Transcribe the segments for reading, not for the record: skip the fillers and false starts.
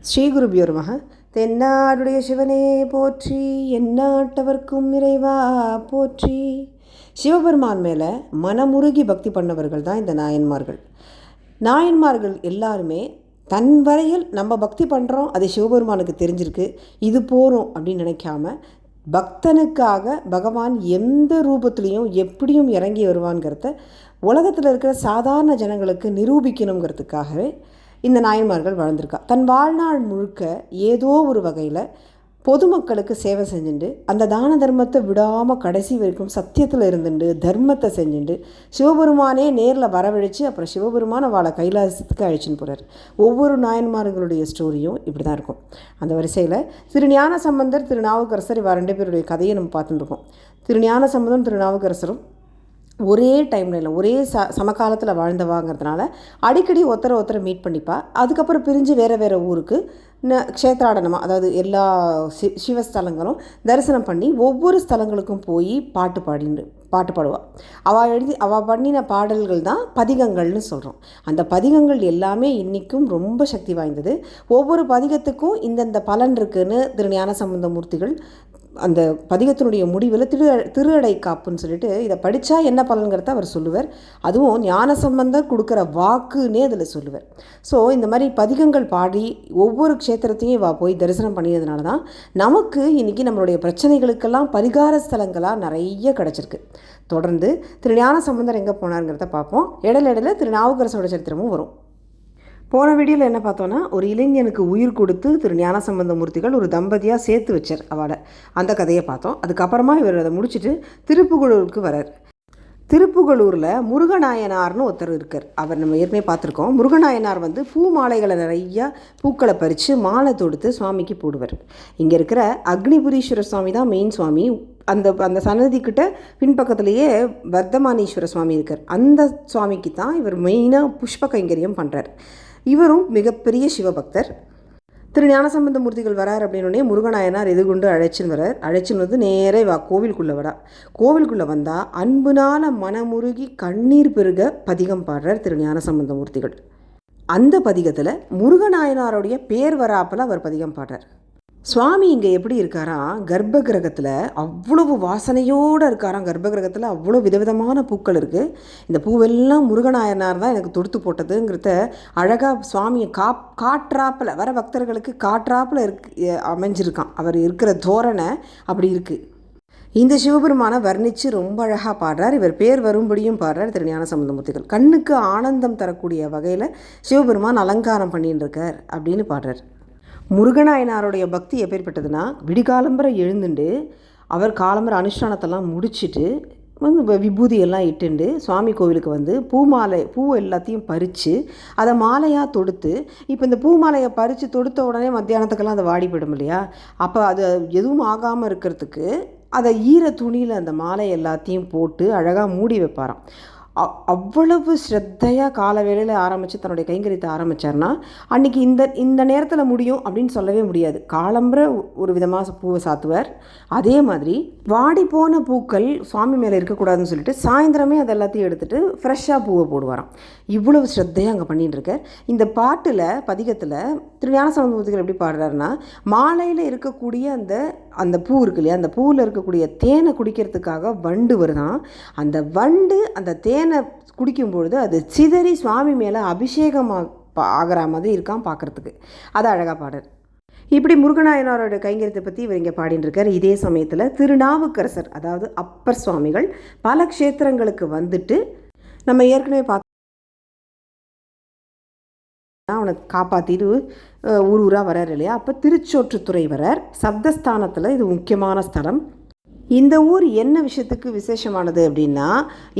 ஸ்ரீகுருபியோ நமः. தென்னாடுடைய சிவனே போற்றி, எந்நாட்டவர்க்கும் இறைவா போற்றி. சிவபெருமான் மேலே மனமுருகி பக்தி பண்ணவர்கள் தான் இந்த நாயன்மார்கள். நாயன்மார்கள் எல்லாருமே தன் வரையில் நம்ம பக்தி பண்ணுறோம், அது சிவபெருமானுக்கு தெரிஞ்சிருக்கு, இது போகிறோம் அப்படின்னு நினைக்காம பக்தனுக்காக பகவான் எந்த ரூபத்துலேயும் எப்படியும் இறங்கி வருவான்ங்கிறத உலகத்தில் இருக்கிற சாதாரண ஜனங்களுக்கு நிரூபிக்கணுங்கிறதுக்காகவே இந்த நாயன்மார்கள் வாழ்ந்திருக்கா. தன் வாழ்நாள் முழுக்க ஏதோ ஒரு வகையில் பொதுமக்களுக்கு சேவை செஞ்சுட்டு அந்த தான தர்மத்தை விடாமல் கடைசி வரைக்கும் சத்தியத்தில் இருந்துட்டு தர்மத்தை செஞ்சுட்டு சிவபெருமானே நேரில் வரவழைச்சு அப்புறம் சிவபெருமான வாழை கைலாசத்துக்கு அழைச்சின்னு போகிறார். ஒவ்வொரு நாயன்மார்களுடைய ஸ்டோரியும் இப்படி தான் இருக்கும். அந்த வரிசையில் திருஞான சம்பந்தர், திருநாவுக்கரசர் இவ 2 பேருடைய கதையை நம்ம பார்த்துட்டு இருக்கோம். திருஞான சம்பந்தரும் திருநாவுக்கரசரும் ஒரே டைமில் இல்லை, ஒரே சமகாலத்தில் வாழ்ந்தவாங்கிறதுனால அடிக்கடி ஒருத்தரை மீட் பண்ணிப்பா. அதுக்கப்புறம் பிரிஞ்சு வேறு ஊருக்கு க்ஷேத்ராடனமாக, அதாவது எல்லா சிவஸ்தலங்களும் தரிசனம் பண்ணி ஒவ்வொரு ஸ்தலங்களுக்கும் போய் பாட்டு பாடுவாள். அவள் பண்ணின பாடல்கள் தான் பதிகங்கள்னு சொல்கிறோம். அந்த பதிகங்கள் எல்லாமே இன்றைக்கும் ரொம்ப சக்தி வாய்ந்தது. ஒவ்வொரு பதிகத்துக்கும் இந்தந்த பலன் இருக்குதுன்னு திருஞான சம்பந்தமூர்த்திகள் அந்த பதிகத்தினுடைய முடிவில் திருஅடை காப்புன்னு சொல்லிட்டு இதை படித்தா என்ன பலன்கிறத அவர் சொல்லுவார். அதுவும் ஞான சம்பந்தர் கொடுக்குற வாக்குன்னே அதில் சொல்லுவார். ஸோ இந்த மாதிரி பதிகங்கள் பாடி ஒவ்வொரு க்ஷேத்திரத்தையும் போய் தரிசனம் பண்ணியதுனால தான் நமக்கு இன்றைக்கி நம்மளுடைய பிரச்சனைகளுக்கெல்லாம் பரிகார ஸ்தலங்களாக நிறைய கிடச்சிருக்கு. தொடர்ந்து திருஞான சம்பந்தர் எங்கே போனாருங்கிறத பார்ப்போம். இடையில திருநாவுக்கரசோட சரித்திரமும் வரும். போன வீடியோவில் என்ன பார்த்தோன்னா, ஒரு இளைஞனுக்கு உயிர் கொடுத்து திரு ஞான சம்பந்தமூர்த்திகள் ஒரு தம்பதியாக சேர்த்து வச்சார் அவளை. அந்த கதையை பார்த்தோம். அதுக்கப்புறமா இவர் அதை முடிச்சுட்டு திருப்புகழூருக்கு வரார். திருப்புகழூரில் முருகநாயனார்னு ஒருத்தர் இருக்கார். அவர் நம்ம ஏற்கனவே பார்த்துருக்கோம். முருகநாயனார் பூ மாலைகளை நிறையா பூக்களை பறித்து மாலை தொடுத்து சுவாமிக்கு போடுவார். இங்கே இருக்கிற அக்னிபுரீஸ்வரர் சுவாமி தான் மெயின் சுவாமி. அந்த சன்னதிக்கிட்ட பின்பக்கத்துலேயே வர்த்தமானீஸ்வர சுவாமி இருக்கார். அந்த சுவாமிக்கு தான் இவர் மெயினாக புஷ்ப கைங்கரியம் பண்ணுறார். இவரும் மிகப்பெரிய சிவபக்தர். திரு ஞானசம்பந்தமூர்த்திகள் வரார் அப்படின்னே முருகநாயனார் எதிர்கொண்டு அழைச்சின்னு நேரே கோவிலுக்குள்ளே கோவிலுக்குள்ளே வந்தால் அன்புனால மனமுருகி கண்ணீர் பெருக பதிகம் பாடுறார் திரு ஞானசம்பந்தமூர்த்திகள். அந்த பதிகத்தில் முருகநாயனாருடைய பேர் வராப்பில் அவர் பதிகம் பாடுறார். சுவாமி இங்கே எப்படி இருக்காராம், கர்ப்ப கிரகத்தில் அவ்வளவு வாசனையோடு இருக்காராம். கர்ப்ப கிரகத்தில் அவ்வளோ விதவிதமான பூக்கள் இருக்குது. இந்த பூவெல்லாம் முருகநாயனார் தான் எனக்கு தொடுத்து போட்டதுங்கிறத அழகாக சுவாமியை காற்றாப்பில் வர பக்தர்களுக்கு காற்றாப்பில் அமைஞ்சிருக்கான். அவர் இருக்கிற தோரணை அப்படி இருக்குது. இந்த சிவபெருமானை வர்ணித்து ரொம்ப அழகாக பாடுறார். இவர் பேர் வரும்படியும் பாடுறார் திரு ஞான சம்பந்தமூர்த்திகள். கண்ணுக்கு ஆனந்தம் தரக்கூடிய வகையில் சிவபெருமான் அலங்காரம் பண்ணின்னு இருக்கார் அப்படின்னு பாடுறார். முருகநாயனாருடைய பக்தி எப்பேற்பட்டதுன்னா, விடிகாலம்பரை எழுந்துண்டு அவர் காலம்பரை அனுஷ்டானத்தெல்லாம் முடிச்சுட்டு விபூதியெல்லாம் இட்டுண்டு சுவாமி கோவிலுக்கு பூ எல்லாத்தையும் பறித்து அதை மாலையாக தொடுத்து, இப்போ இந்த பூ மாலையை பறித்து தொடுத்த உடனே மத்தியானத்துக்கெல்லாம் அதை வாடி போயிடும் இல்லையா, அப்போ அது எதுவும் ஆகாமல் இருக்கிறதுக்கு அதை ஈர துணியில் அந்த மாலை எல்லாத்தையும் போட்டு அழகாக மூடி வைப்பாராம். அவ்வளவு ஸ்ரத்தையாக கால வேளையில் ஆரம்பித்து தன்னுடைய கைங்கரியத்தை ஆரம்பித்தார்னா அன்றைக்கி இந்த நேரத்தில் முடியும் அப்படின்னு சொல்லவே முடியாது. காலம்பரை ஒரு விதமாக பூவை சாத்துவார். அதே மாதிரி வாடி போன பூக்கள் சுவாமி மேலே இருக்கக்கூடாதுன்னு சொல்லிட்டு சாயந்தரமே அதை எல்லாத்தையும் எடுத்துகிட்டு ஃப்ரெஷ்ஷாக பூவை போடுவாராம். இவ்வளவு ஸ்ரத்தையாக அங்கே பண்ணிகிட்டு இருக்கார். இந்த பாட்டில் பதிகத்தில் திரு ஞான சம்பந்தமூர்த்திகள் எப்படி பாடுறாருன்னா, மாலையில் இருக்கக்கூடிய அந்த பூ இருக்கு இல்லையா, அந்த பூவில் இருக்கக்கூடிய தேனை குடிக்கிறதுக்காக வண்டு வருதான். அந்த வண்டு அந்த தேனை குடிக்கும்பொழுது அது சிதறி சுவாமி மேலே அபிஷேகமாக ஆகிற மாதிரி இருக்கான் பார்க்குறதுக்கு. அது அழகாக பாடுறார். இப்படி முருகநாயனாரோட கைங்கரியத்தை பற்றி இவர் இங்கே பாடின்னு இருக்கார். இதே சமயத்தில் திருநாவுக்கரசர், அதாவது அப்பர் சுவாமிகள் பல க்ஷேத்திரங்களுக்கு வந்துட்டு நம்ம ஏற்கனவே அவனை காப்பாற்றிட்டு ஊராக வரார் இல்லையா. அப்போ திருச்சோற்றுத்துறை வரார். சப்தஸ்தானத்தில் இது முக்கியமான ஸ்தலம். இந்த ஊர் என்ன விஷயத்துக்கு விசேஷமானது அப்படின்னா,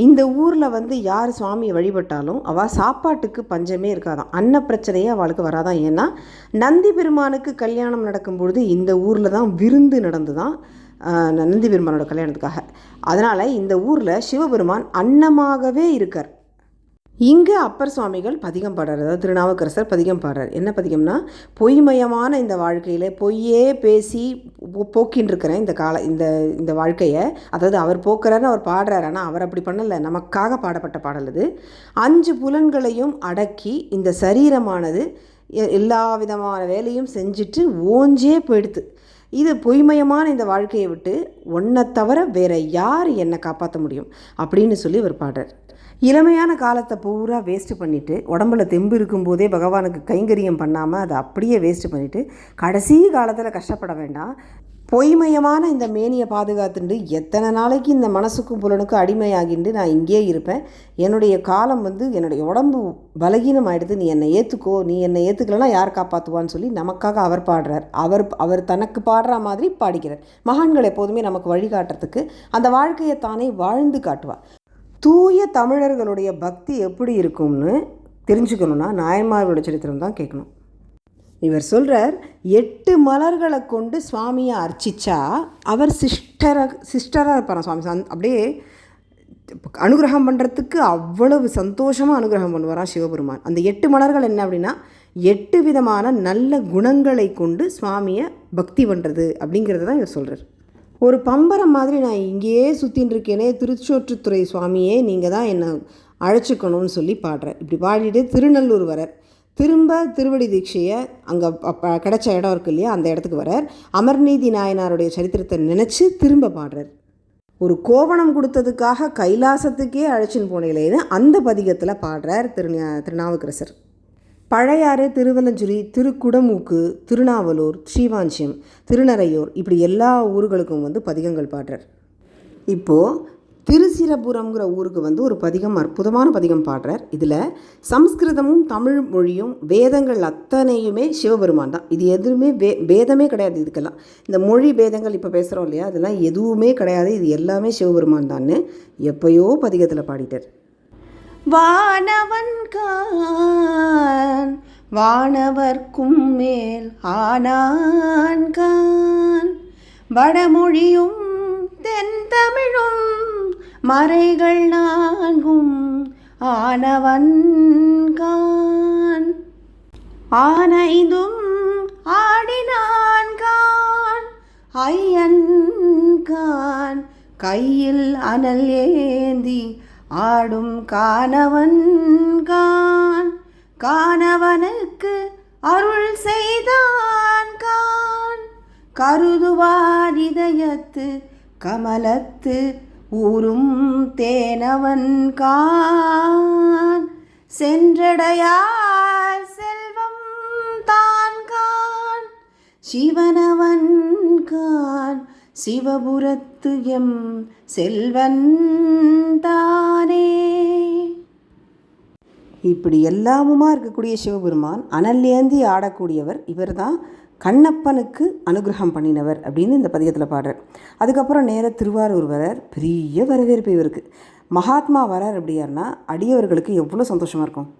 இந்த ஊரில் யார் சுவாமியை வழிபட்டாலும் அவள் சாப்பாட்டுக்கு பஞ்சமே இருக்காதான், அன்ன பிரச்சனையே அவளுக்கு வராதான். ஏன்னா நந்தி பெருமானுக்கு கல்யாணம் நடக்கும்பொழுது இந்த ஊரில் தான் விருந்து நடந்து தான் நந்தி பெருமானோட கல்யாணத்துக்காக. அதனால் இந்த ஊரில் சிவபெருமான் அன்னமாகவே இருக்கார். இங்கே அப்பர் சுவாமிகள் பதிகம் பாடுறார். அதாவது திருநாவுக்கரசர் பதிகம் பாடுறார். என்ன பதிகம்னா, பொய்மயமான இந்த வாழ்க்கையில் பொய்யே பேசி போக்கின்னு இருக்கிறேன் இந்த வாழ்க்கையை, அதாவது அவர் போக்குறாருன்னு அவர் பாடுறாரு. ஆனால் அவர் அப்படி பண்ணலை, நமக்காக பாடப்பட்ட பாடல் இது. 5 புலன்களையும் அடக்கி இந்த சரீரமானது எல்லா விதமான வேலையும் செஞ்சுட்டு ஓஞ்சே போயிடுது. இது பொய்மயமான இந்த வாழ்க்கையை விட்டு ஒன்றை தவிர வேற யார் என்னை காப்பாற்ற முடியும் அப்படின்னு சொல்லி அவர் பாடுறார். இளமையான காலத்தை பூரா வேஸ்ட்டு பண்ணிவிட்டு, உடம்புல தெம்பு இருக்கும்போதே பகவானுக்கு கைங்கரியம் பண்ணாமல் அதை அப்படியே வேஸ்ட்டு பண்ணிவிட்டு கடைசி காலத்தில் கஷ்டப்பட வேண்டாம். பொய்மயமான இந்த மேனியை பாதுகாத்துட்டு எத்தனை நாளைக்கு இந்த மனசுக்கும் புலனுக்கும் அடிமையாகிட்டு நான் இங்கே இருப்பேன், என்னுடைய காலம் என்னுடைய உடம்பு பலகீனம் ஆகிடுது, நீ என்னை ஏற்றுக்கோ, நீ என்னை ஏற்றுக்கலன்னா யார் காப்பாற்றுவான்னு சொல்லி நமக்காக அவர் பாடுறார். அவர் தனக்கு பாடுற மாதிரி பாடிக்கிறார். மகான்கள் எப்போதுமே நமக்கு வழிகாட்டுறதுக்கு அந்த வாழ்க்கையை தானே வாழ்ந்து காட்டுவார். தூய தமிழர்களுடைய பக்தி எப்படி இருக்கும்னு தெரிஞ்சுக்கணுன்னா நாயன்மார்களோட சரித்திரம் தான் கேட்கணும். இவர் சொல்கிறார், 8 மலர்களை கொண்டு சுவாமியை அர்ச்சிச்சா அவர் சிஸ்டராக இருப்பார். சுவாமி அப்படியே அனுகிரகம் பண்ணுறதுக்கு அவ்வளவு சந்தோஷமாக அனுகிரகம் பண்ணுவாராம் சிவபெருமான். அந்த 8 மலர்கள் என்ன அப்படின்னா 8 விதமான நல்ல குணங்களை கொண்டு சுவாமியை பக்தி பண்ணுறது அப்படிங்கிறது தான் இவர் சொல்கிறார். ஒரு பம்பரம் மாதிரி நான் இங்கேயே சுற்றின்னு இருக்கேனே, திருச்சோற்றுத்துறை சுவாமியே நீங்கள் தான் என்னை அழைச்சிக்கணும்னு சொல்லி பாடுறார். இப்படி பாடிட்டு திருநள்ளூர் வரார். திரும்ப திருவடி தீட்சையை அங்கே கிடச்ச இடம் இருக்கு இல்லையா, அந்த இடத்துக்கு வரார். அமர்நீதி நாயனாருடைய சரித்திரத்தை நினச்சி திரும்ப பாடுறார். ஒரு கோவணம் கொடுத்ததுக்காக கைலாசத்துக்கே அழைச்சின்னு போனீங்களேன்னு அந்த பதிகத்தில் பாடுறார் திருநாவுக்கரசர். பழையாறு, திருவலஞ்சுரி, திருக்குடமூக்கு, திருநாவலூர், ஸ்ரீவாஞ்சியம், திருநரையூர் இப்படி எல்லா ஊர்களுக்கும் பதிகங்கள் பாடுறார். இப்போது திருச்சிரபுரம்ங்கிற ஊருக்கு ஒரு பதிகம், அற்புதமான பதிகம் பாடுறார். இதில் சம்ஸ்கிருதமும் தமிழ் மொழியும் வேதங்கள் அத்தனையுமே சிவபெருமான் தான். இது எதுவுமே பேதமே கிடையாது. இதுக்கெல்லாம் இந்த மொழி பேதங்கள் இப்போ பேசுகிறோம் இல்லையா, அதெல்லாம் எதுவுமே கிடையாது. இது எல்லாமே சிவபெருமான் தான்னு எப்பயோ பதிகத்தில் பாடிட்டார். வானவன்கான் வானவர்க்கும் மேல் ஆனான்கான் வடமொழியும் தென்தமிழும் மறைகள் 4ம் ஆனவன்கான் ஆனைந்தும் ஆடினான்கான் ஐயன்கான் கையில் அனல் ஏந்தி ஆடும் காணவன்கான் காணவனுக்கு அருள் செய்தான்கான் கருதுவார் இதயத்து கமலத்து ஊரும் தேனவன்கான் சென்றடையார் செல்வம் தான்கான் சிவனவன்கான் சிவபுரத்து எம் செல்வன் தானே. இப்படி எல்லாமுமா இருக்கக்கூடிய சிவபெருமான் அனல் ஏந்தி ஆடக்கூடியவர். இவர் தான் கண்ணப்பனுக்கு அனுகிரகம் பண்ணினவர் அப்படின்னு இந்த பதிகத்தில் பாடுறார். அதுக்கப்புறம் நேராக திருவாரூர் வரார். பெரிய வரவேற்பு இவருக்கு. மகாத்மா வரார் அப்படியாருன்னா அடியவர்களுக்கு எவ்வளோ சந்தோஷமாக இருக்கும்.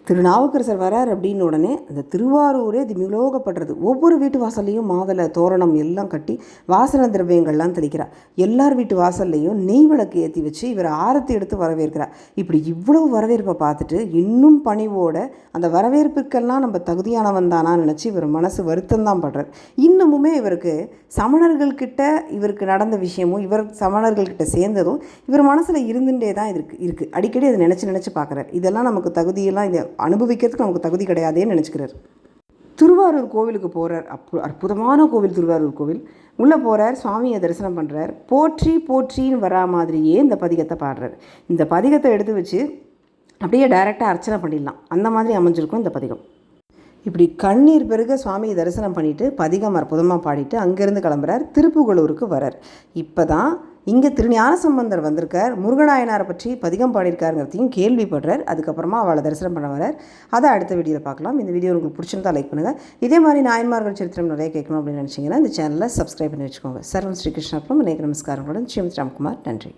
திருநாவுக்கரசர் வரார் அப்படின்னு உடனே அந்த திருவாரூரே திமிலோகப்படுறது. ஒவ்வொரு வீட்டு வாசல்லையும் மாவிளை தோரணம் எல்லாம் கட்டி வாசன திரவியங்கள்லாம் தெளிக்கிறார். எல்லார் வீட்டு வாசல்லையும் நெய் விளக்கு ஏற்றி வச்சு இவர் ஆரத்தி எடுத்து வரவேற்கிறார். இப்படி இவ்வளவு வரவேற்பை பார்த்துட்டு இன்னும் பணிவோட அந்த வரவேற்புக்கெல்லாம் நம்ம தகுதியானவன் தானா நினச்சி இவர் மனசு வருத்தம் தான் படுறார். இன்னமுமே இவருக்கு சமணர்கள்கிட்ட இவருக்கு நடந்த விஷயமும் இவர் சமணர்கள்கிட்ட சேர்ந்ததும் இவர் மனசில் இருந்துகிட்டே தான் இருக்குது. அடிக்கடி அதை நினச்சி பார்க்குறார். இதெல்லாம் நமக்கு தகுதியெல்லாம் இதை அனுபவிக்கிறதுக்கு நமக்கு தகுதி கிடையாதேன்னு நினச்சிக்கிறார். திருவாரூர் கோவிலுக்கு போகிறார். அற்புதமான கோவில் திருவாரூர் கோவில். உள்ளே போகிறார், சுவாமியை தரிசனம் பண்ணுறார். போற்றி போற்றின்னு வரா மாதிரியே இந்த பதிகத்தை பாடுறார். இந்த பதிகத்தை எடுத்து வச்சு அப்படியே டைரெக்டாக அர்ச்சனை பண்ணிடலாம். அந்த மாதிரி அமைஞ்சிருக்கும் இந்த பதிகம். இப்படி கண்ணீர் பெருக சுவாமியை தரிசனம் பண்ணிவிட்டு பதிகம் அற்புதமாக பாடிட்டு அங்கேருந்து கிளம்புறார். திருப்புகலூருக்கு வரார். இப்போ தான் இங்கே திருஞான சம்பந்தர் வந்திருக்கார். முருகநாயனாரை பற்றி பதிகம் பாடியிருக்காருங்கிறதையும் கேள்விப்படுறார். அதுக்கப்புறமா அவளை தரிசனம் பண்ண வரார். அதை அடுத்த வீடியோவில் பார்க்கலாம். இந்த வீடியோ உங்களுக்கு பிடிச்சிருந்தா லைக் பண்ணுங்கள். இதே மாதிரி நாயன்மார்கள் சரித்திரம் நிறைய கேட்கணும் அப்படின்னு நினச்சிங்கன்னா இந்த சேனலை சப்ஸ்கிரைப் பண்ணி வச்சுக்கோங்க. சர்வம் ஸ்ரீகிருஷ்ணார்ப்பணம். அநேக நமஸ்காரங்களுடன் ஸ்ரீமதி ராம்குமார். நன்றி.